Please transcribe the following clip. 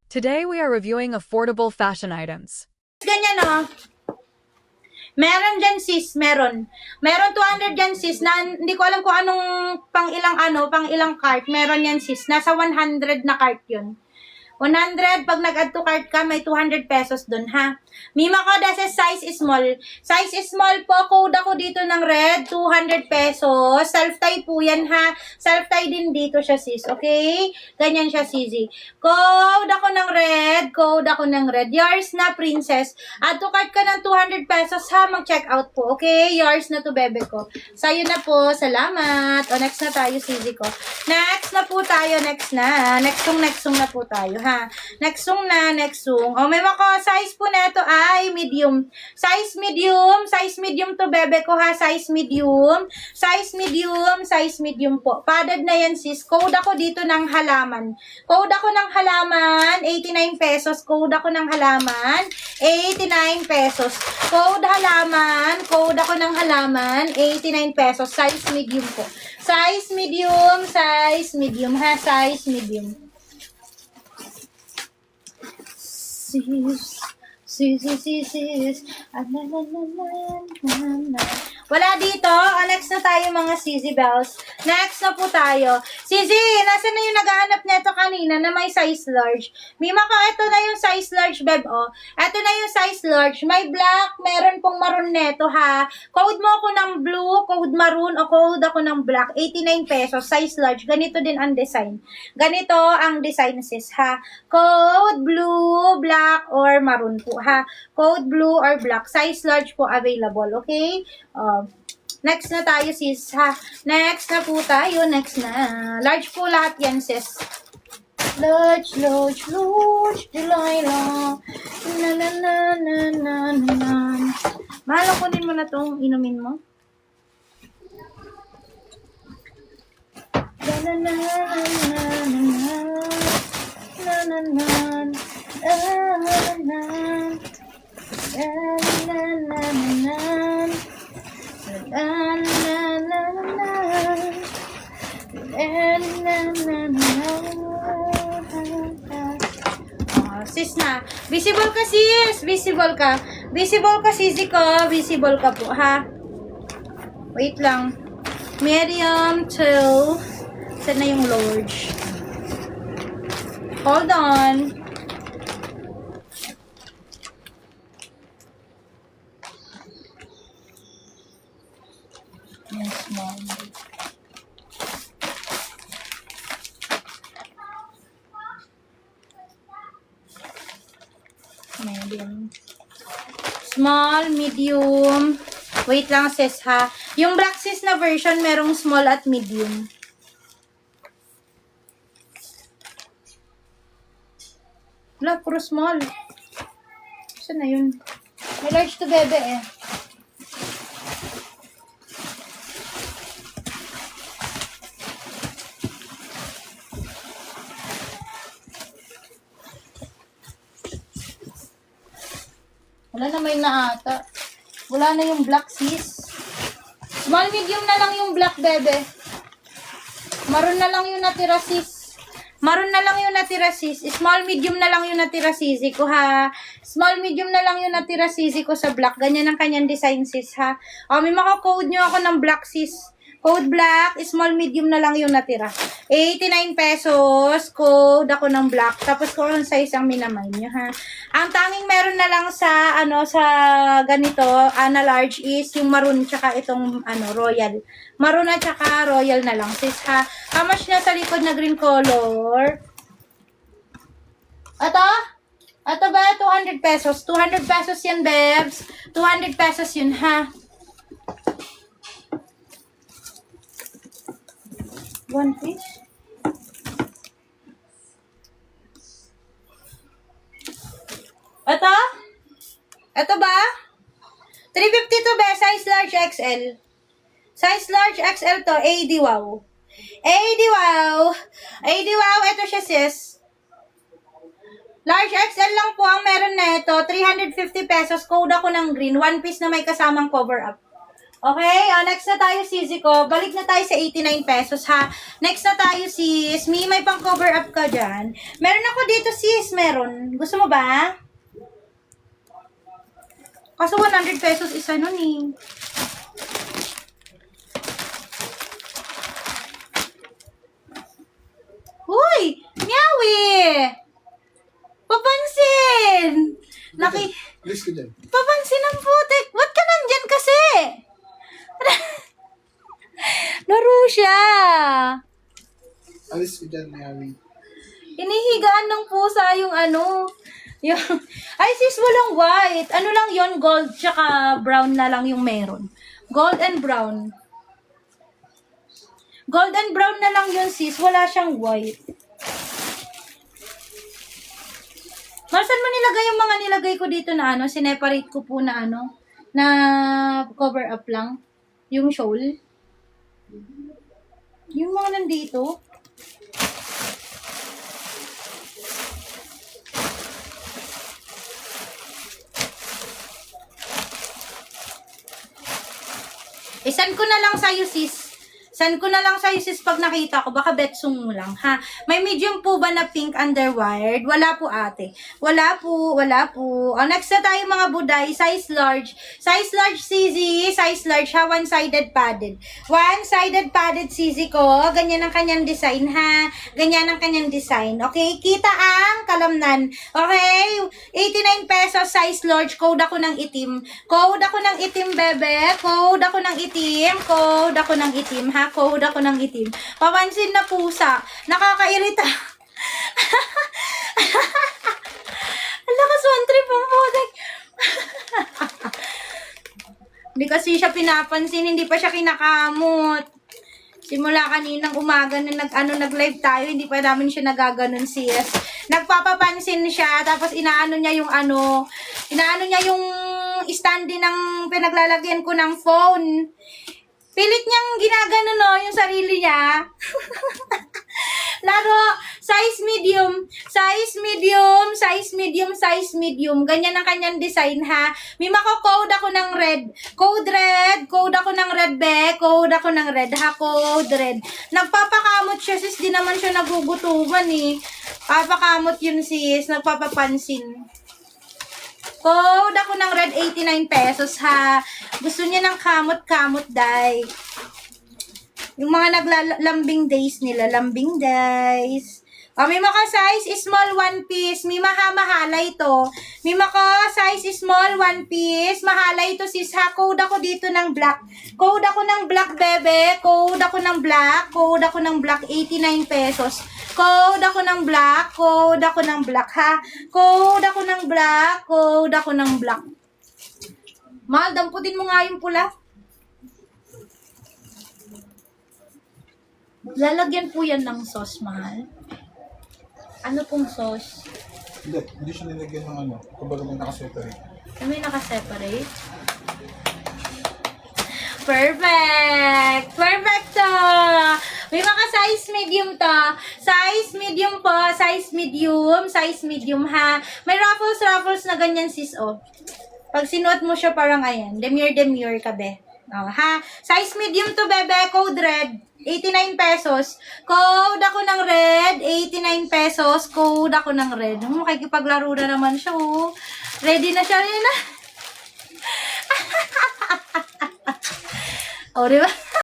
Today we are reviewing affordable fashion items. Ganyan oh. Meron dyan sis, meron. Meron 200 dyan sis, na hindi ko alam kung anong pang ilang cart. Meron yan sis, nasa 100 na cart yun. 100, pag nag-add to cart ka, may 200 pesos dun, ha? Mima ko, dasa size small. Size small po, code ako dito ng red, 200 pesos. Self-tie po yan, ha? Self-tie din dito siya, sis, okay? Ganyan siya, sisi. Code ako ng red. Yours na, princess. Add to cart ka ng 200 pesos, ha? Mag-check out po, okay? Yours na to, bebe ko. Sa'yo na po, salamat. O, next na tayo, sisi ko. Next na po tayo, next na. Nextong na po tayo, ha? Next song. O, may mga size po na ito ay medium. Size medium to bebe ko ha, size medium po. Padded na yan sis. Code ako dito ng halaman. 89 pesos. Code ako ng halaman, 89 pesos. Code ako ng halaman, 89 pesos. Size medium po. Size medium ha, size medium. Sis. Wala dito. Next na tayo mga Sisi Bells. Next na po tayo. Sisi, nasa na yung naghahanap nito kanina na may size large? Mima ko, ito na yung size large, beb, oh. Ito na yung size large. May black, meron pong maroon neto, ha. Code mo ako ng blue, code maroon, o code ako ng black. 89 pesos, size large. Ganito din ang design. Ganito ang design, sis, ha. Code blue, black, or maroon po, ha. Code blue or black. Size large po available, okay? Next na tayo, sis, ha? Next na po tayo. Next na. Large po lahat yan, sis. Large, Delilah. Na. Mahal, kunin mo na itong inumin mo. Sis na. Visible ka sis. Visible ka sisi ko. Visible ka po ha. Wait lang. Medium to. Saan na yung large? Hold on. Yes, mom. Medium. Small, medium. Wait lang sis ha. Yung black sis na version, merong small at medium. Wala, puro small. Saan na yun? May large to bebe eh. Wala na, may na ata. Wala na yung black sis. Small medium na lang yung black bebe. Maroon na lang yung natira sis. Small medium na lang yung natira sisi ko ha. Small medium na lang yung natira sisi ko sa black. Ganyan ang kanyang design sis ha. O, may maka-code nyo ako ng black sis. Code black, small medium na lang yung natira. 89 pesos, code ako ng black. Tapos kung anong size ang minamay nyo, ha. Ang tanging meron na lang sa, sa ganito, na large is yung maroon tsaka itong, royal. Maroon at tsaka royal na lang, sis, ha. How much na sa likod na green color? Ito ba? 200 pesos. 200 pesos yan, bebs. 200 pesos yun, ha. One piece. Ito ba? 352 ba? Size large XL. Size large XL to. AD wow. Ito siya sis. Large XL lang po ang meron na ito. 350 pesos. Code ako ng green. One piece na may kasamang cover up. Okay, next na tayo, sisi ko. Balik na tayo sa 89 pesos, ha? Next na tayo, sis. May pang cover up ka dyan. Meron ako dito, sis. Meron. Gusto mo ba? Kaso 100 pesos isa nun, eh. Uy! Meowie! Papansin! Please ka dyan. Papansin ang putik. Ba't ka nandyan kasi? Laro siya. Alis ka dyan, Mary. Inihigaan ng pusa yung yung, ay sis, walang white. Ano lang yon, gold tsaka brown na lang yung meron. Gold and brown. Gold and brown na lang yun, sis. Wala siyang white. Saan mo nilagay yung mga nilagay ko dito na sineparate ko po na na cover up lang. Yung shawl. Yung mga nandito. Send ko na lang sa'yo, sis. Send ko na lang sa'yo, sis, pag nakita ko. Baka betsong mo lang, ha? May medium po ba na pink underwired? Wala po, ate. Wala po. Next na tayo, mga buday. Size large. Size large, CZ. Size large, ha? One-sided padded. One-sided padded, CZ ko. Ganyan ang kanyang design, ha? Ganyan ang kanyang design. Okay? Kita ang kalamnan. Okay? 89 pesos, size large. Code ako ng itim. Code ako ng itim, bebe. Code ako ng itim. Code ako ng itim, ha? Code ako ng itim. Papansin na pusa. Nakakairita. Ang lakas one trip ang putik. Hindi kasi siya pinapansin. Hindi pa siya kinakamot. Simula kaninang umaga na nag-live tayo, hindi pa namin siya nagaganon, sis. Nagpapapansin siya, tapos inaano niya yung yung standee ng pinaglalagyan ko ng phone. Pilit niyang ginagano yung sarili niya. Laro, size medium. Ganyan ang kanyang design, ha. May mako-code ako ng red. Code ako ng red, be. Code ako ng red, ha. Code red. Nagpapakamot siya, sis. Di naman siya nagugutuman, eh. Papakamot yun, sis. Nagpapapansin. Code ako ng red, 89 pesos, ha. Gusto niya ng kamot-kamot, day. Yung mga naglalambing days nila, lambing days. May maka size small one piece. May mahala ito. May maka size small one piece. Mahala ito, sis, ha. Code ako dito ng black. Code ako ng black, bebe. Code ako ng black. Code ako ng black, 89 pesos. Code ako ng black. Code ako ng black, ha. Code ako ng black. Code ako ng black. Mahal, damputin mo nga yung pula. Lalagyan po yan ng sauce, mahal. Ano pong sauce? Hindi siya nilagyan ng kumbaga may nakaseparate. May nakaseparate? Perfect! Perfecto! May mga size medium to. Size medium po. Size medium, ha. May ruffles na ganyan, sis, oh. Pag sinuot mo siya, parang ayan. Demure ka, be. Oh, ha. Size medium to, bebe. Code red. 89 pesos. Code ako ng red. 89 pesos. Code ako ng red. Makikipaglaro na naman siya, oh. Ready na siya rin, ah. Oh, diba?